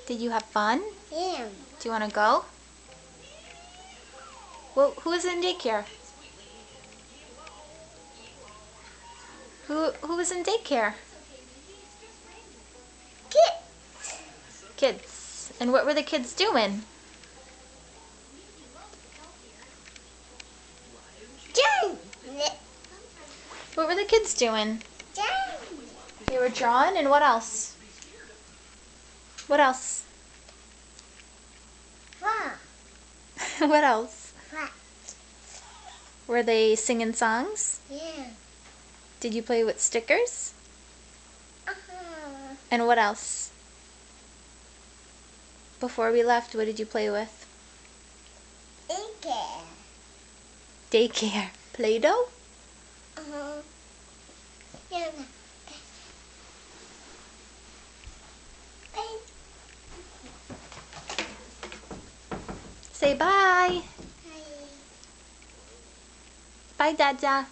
Did you have fun? Yeah. Do you want to go? Well, who is in daycare? Who is in daycare? Kids. Kids. And what were the kids doing? Drawing. What were the kids doing? Drawing. They were drawing, and what else? What else? Wow. What else? Wow. Were they singing songs? Yeah. Did you play with stickers? Uh-huh. And what else? Before we left, what did you play with? Daycare. Daycare. Play-Doh? Uh-huh. Yeah. Say bye. Hi. Bye, Dada.